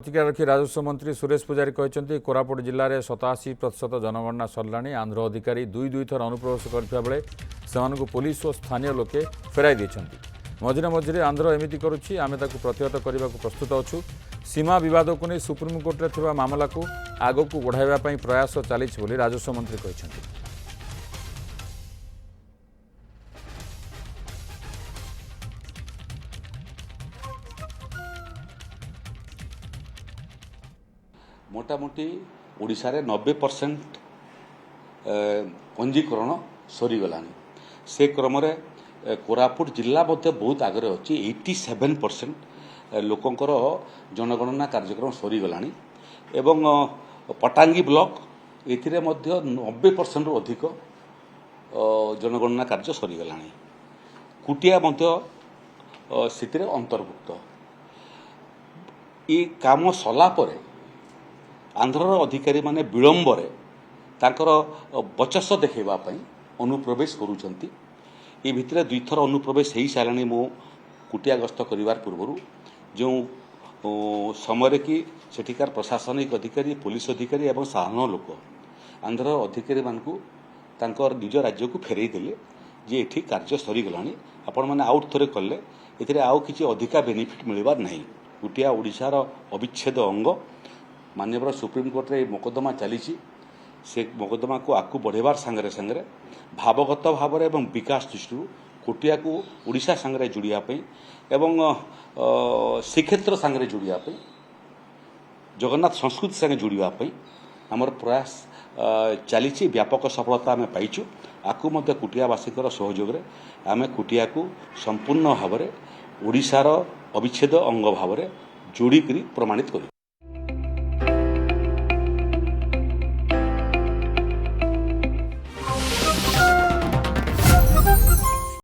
प्रतिक्रिया रखी राजस्व मंत्री सुरेश पुजारी कहते कोरापुट जिले में 87% जनगणना सरलाणी। आंध्र अधिकारी दुई दुई थर अनुप्रवेश करथिबा बेले सेमानकु पुलिस और स्थानीय लोके फेराई देछंती। मझिरे मझिरे आंध्र एमिति करुछि, आमे ताकु प्रतिहत करने को प्रस्तुत अछु। सीमा विवाद को नहीं सुप्रीमकोर्ट रे थिबा मामला को आगकु बढ़ाइबा पई प्रयास चलिछि बोली राजस्व मंत्री कहछंती। मोटामोटी ओडिशा रे 90% पंजीकरण सरीगला से क्रम कोरापुट जिला बहुत आगे अच्छी 87% लोकंकर जनगणना कार्यक्रम सरीगला एवं पटांगी ब्लॉक ए 90% अधिक जनगणना कार्य सरीगला। कुटिया से अंतर्भुक्त ये काम सला परे आंध्रर अधिकारी माने विलंबर तांकर बचस देखा अनुप्रवेश करुँच। ये भितर दुईथर अनुप्रवेश हो सारे मो कुटिया गस्त करिवार पूर्व जो समय कि सेठिकार प्रशासनिक अधिकारी पुलिस अधिकारी और साधारण लोक आंध्र अधिकारी मानकु तांकर निज राज्य को फेरई देले जे एठी कार्य सरीगला। आपण मैंने आउट थरे कले ए आउ किसी अधिका बेनिफिट मिलबार नहीं। कुटिया ओडिशार अविच्छेद अंग। माननीय सुप्रीमकोर्ट रे मोकदमा चली से मोकदमा को आगू बढ़ेबार सांगरे सांगरे भावगत भाव एवं विकास दृष्टि कुटिया को ओडिशा सांगरे जोड़ापी एवं श्रीक्षेत्र सांगरे जोड़ापी जगन्नाथ संस्कृति सांगे जोड़ापी आमर प्रयास चली। व्यापक सफलता आम पाइचु। आकु मध्य कुटियावासी सहयोग रे आम कुटिया को संपूर्ण भाव में ओडिशार अविच्छेद अंग भाव में जोड़ी प्रमाणित करूँ।